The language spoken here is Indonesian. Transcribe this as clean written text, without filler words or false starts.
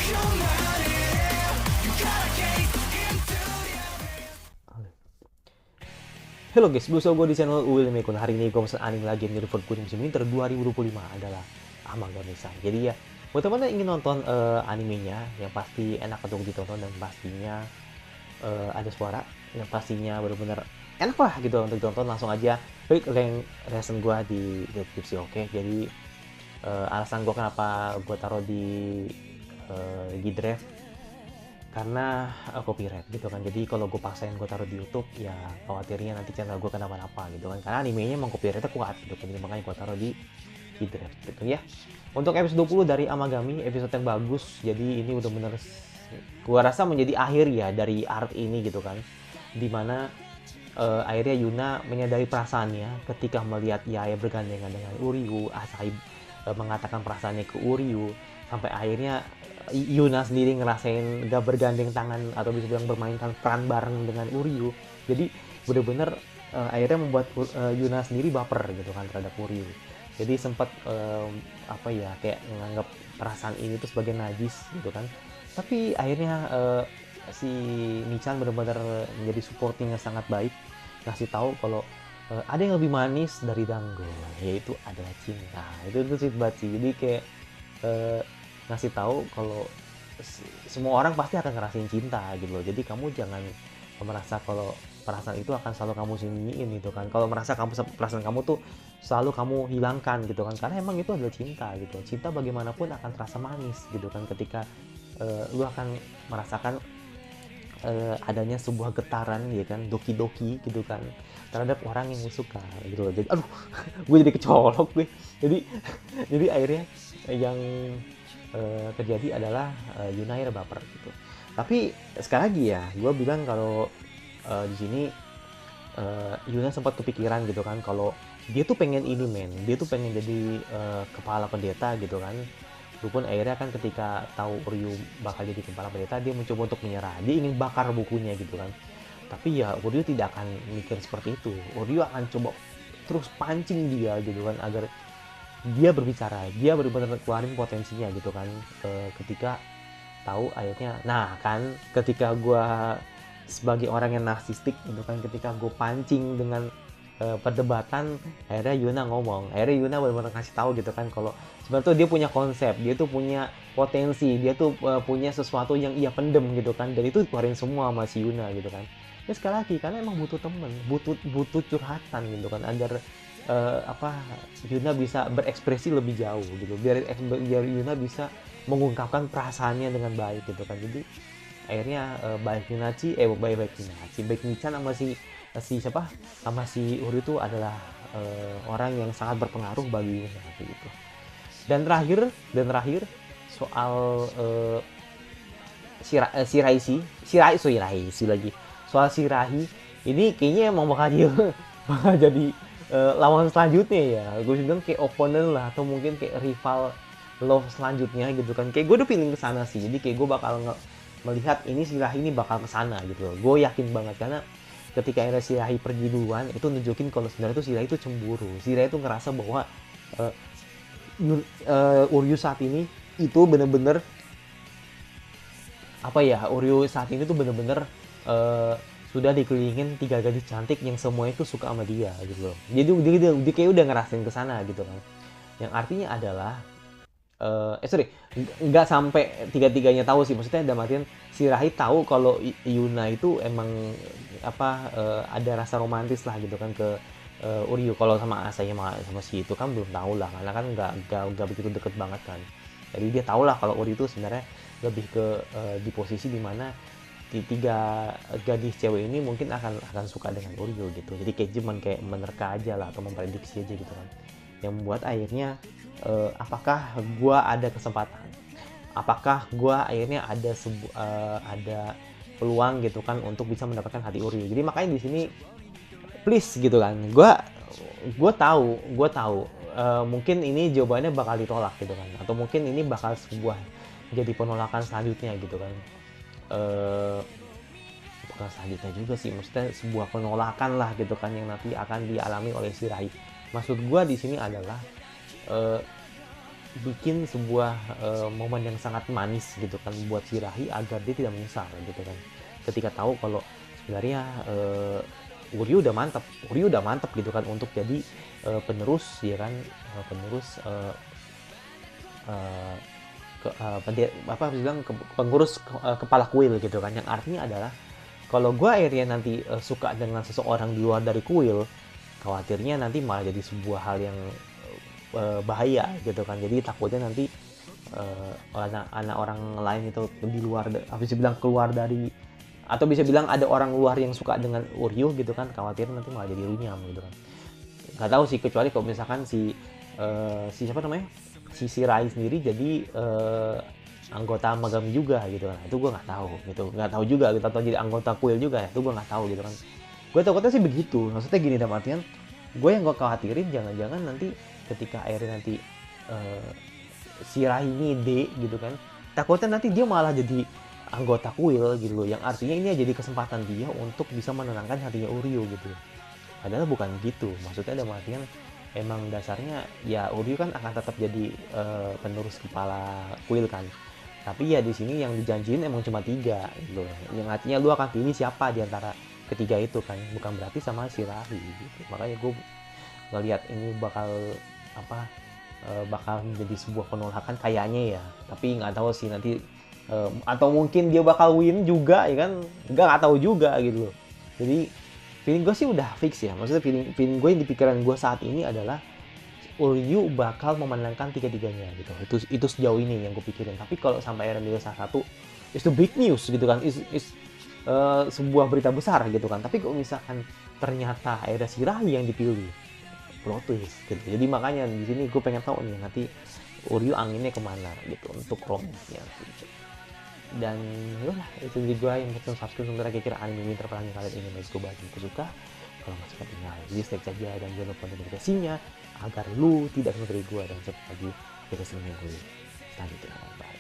Halo guys, bersama gue di channel Will Mekun. Hari ini gue pesan anime lagi yang menjadi favorit musim winter 2025 adalah Amagami-san. Jadi ya, buat teman-teman yang ingin nonton animenya yang pasti enak untuk ditonton dan pastinya ada suara yang pastinya benar-benar enak lah gitu untuk ditonton, langsung aja klik link reaction gue di deskripsi. Oke, jadi alasan gue kenapa gue taruh di G-Drive karena copyright gitu kan. Jadi kalau gue paksain gue taruh di YouTube ya khawatirnya nanti channel gue kenapa-napa gitu kan, karena animenya emang copyrightnya kuat gitu kan. Jadi makanya gue taruh di G-Drive gitu ya. Untuk episode 20 dari Amagami, episode yang bagus. Jadi ini udah bener gue rasa menjadi akhir ya dari art ini gitu kan, dimana akhirnya Yuna menyadari perasaannya ketika melihat Yae bergandengan dengan Uryu. Asahi mengatakan perasaannya ke Uryu, sampai akhirnya Yuna sendiri ngerasain gak bergandeng tangan atau bisa bilang bermainkan peran bareng dengan Uryu. Jadi bener-bener akhirnya membuat Yuna sendiri baper gitu kan terhadap Uryu. Jadi sempat apa ya, kayak menganggap perasaan ini tuh sebagai najis gitu kan. Tapi akhirnya si Michan benar-benar menjadi supporting yang sangat baik, ngasih tahu kalau ada yang lebih manis dari Dango, yaitu adalah cinta. Itu sweet banget sih. Jadi kayak ngasih tahu kalau semua orang pasti akan ngerasain cinta gitu loh. Jadi kamu jangan merasa kalau perasaan itu akan selalu kamu sembunyiin gitu kan. Kalau merasa perasaan kamu tuh selalu kamu hilangkan gitu kan, karena emang itu adalah cinta gitu. Cinta bagaimanapun akan terasa manis gitu kan ketika lu akan merasakan adanya sebuah getaran ya kan, doki-doki gitu kan terhadap orang yang lu suka gitu loh. Jadi aduh gue jadi kecolok gue. Jadi akhirnya yang terjadi adalah Yuna akhirnya baper gitu. Tapi sekali lagi ya, gue bilang kalau di sini Yuna sempat kepikiran gitu kan, kalau dia tuh pengen ini men, dia tuh pengen jadi kepala pendeta gitu kan. Walaupun akhirnya kan ketika tahu Uryu bakal jadi kepala pendeta, dia mencoba untuk menyerah. Dia ingin bakar bukunya gitu kan. Tapi ya Uryu tidak akan mikir seperti itu. Uryu akan coba terus pancing dia gitu kan, agar dia berbicara, dia benar-benar keluarin potensinya gitu kan. Ketika tahu akhirnya, nah kan ketika gue sebagai orang yang narsistik gitu kan, ketika gue pancing dengan perdebatan, akhirnya Yuna ngomong, akhirnya Yuna benar-benar kasih tahu gitu kan kalau sebenarnya dia punya konsep, dia tuh punya potensi, dia tuh punya sesuatu yang ia pendem gitu kan, dan itu keluarin semua sama si Yuna gitu kan. Ya sekali lagi karena emang butuh temen, butuh curhatan gitu kan, agar Yuna bisa berekspresi lebih jauh gitu, biar Yuna bisa mengungkapkan perasaannya dengan baik gitu kan. Jadi akhirnya baik Michan sama siapa sama si Uri itu adalah orang yang sangat berpengaruh bagi Yuna gitu. Dan terakhir soal Shiraishi lagi, soal Shirahi ini kayaknya emang bakal jadi lawan selanjutnya ya. Gue bilang kayak opponent lah, atau mungkin kayak rival love selanjutnya gitu kan. Kayak gue udah feeling kesana sih. Jadi kayak gue bakal melihat ini Shirahi ini bakal kesana gitu loh. Gue yakin banget, karena ketika era Shirahi pergi duluan itu nunjukin kalau sebenarnya itu Shirahi itu cemburu. Shirahi itu ngerasa bahwa Uryu saat ini itu bener-bener Uryu saat ini tuh bener-bener sudah dikelilingin 3 gadis cantik yang semua itu suka sama dia gitu loh. Jadi dia kayak udah ngerasain kesana gitu kan. Yang artinya adalah nggak sampai tiga-tiganya tahu sih, maksudnya dalam artian si Rahi tahu kalau Yuna itu emang ada rasa romantis lah gitu kan ke Uryu. Kalau sama Asaya sama si itu kan belum tahu lah, karena kan nggak begitu deket banget kan. Jadi dia tahu lah kalau Uryu itu sebenarnya lebih ke di posisi dimana tiga gadis cewek ini mungkin akan suka dengan Uryu gitu. Jadi kayak cuman kayak menerka aja lah, atau memprediksi aja gitu kan, yang membuat akhirnya apakah gua ada kesempatan, apakah gua akhirnya ada peluang gitu kan untuk bisa mendapatkan hati Uryu. Jadi makanya di sini please gitu kan, gua tahu mungkin ini jawabannya bakal ditolak gitu kan, atau mungkin ini bakal sebuah jadi penolakan selanjutnya gitu kan. Bukan selanjutnya juga sih, maksudnya sebuah penolakan lah gitu kan, yang nanti akan dialami oleh si Rai. Maksud gue di sini adalah bikin sebuah momen yang sangat manis gitu kan buat si Rahi agar dia tidak menyesal gitu kan. Ketika tahu kalau sebenarnya Uryu udah mantap gitu kan untuk jadi penerus ya kan, penerus eh, pengurus kepala kuil gitu kan, yang artinya adalah kalau gue akhirnya nanti suka dengan seseorang di luar dari kuil, khawatirnya nanti malah jadi sebuah hal yang bahaya gitu kan. Jadi takutnya nanti anak orang lain itu di luar, bisa bilang keluar dari, atau bisa bilang ada orang luar yang suka dengan Uryu gitu kan, khawatir nanti malah jadi runyam gitu kan. Nggak tahu sih, kecuali kalau misalkan si siapa namanya, si Rai sendiri jadi anggota Magami juga gitu kan, itu gue nggak tahu gitu, nggak tahu juga gitu, atau jadi anggota kuil juga ya, itu gue nggak tahu gitu kan. Gue takutnya sih begitu, maksudnya gini, dalam artian gue yang gue khawatirin jangan-jangan nanti ketika akhirnya nanti eh, si Rai ini D gitu kan, takutnya nanti dia malah jadi anggota kuil gitu loh, yang artinya ini jadi kesempatan dia untuk bisa menenangkan hatinya Uryu gitu. Padahal bukan gitu, maksudnya dalam artian emang dasarnya ya Uryu kan akan tetap jadi penerus kepala kuil kan, tapi ya di sini yang dijanjiin emang cuma 3 gitu, yang artinya lu akan pilih siapa di antara ketiga itu kan, bukan berarti sama si Rahi gitu. Makanya gue ngelihat ini bakal apa, bakal menjadi sebuah penolakan kayaknya ya, tapi nggak tahu sih nanti, atau mungkin dia bakal win juga ya kan, nggak tahu juga gitu loh. Jadi feeling gue sih udah fix ya, maksudnya feeling gue yang di pikiran gue saat ini adalah Uryu bakal memenangkan tiga-tiganya gitu. Itu sejauh ini yang gue pikirin. Tapi kalau sampai akhirnya milih salah satu, itu big news gitu kan, sebuah berita besar gitu kan. Tapi kalau misalkan ternyata akhirnya si Rai yang dipilih, plot twist gitu. Jadi makanya di sini gue pengen tahu nih nanti Uryu anginnya kemana gitu untuk romance-nya gitu. Dan yalah, itu jadi gue yang pesan subscribe sebentar, kira-kira anime winter yang kalian ingin gue bahas, gue suka. Kalau nggak suka tinggal dislike saja, dan jangan lupa notifikasinya agar lu tidak sama dari gue, dan cepat lagi kita seneng gue selanjutnya. Bye.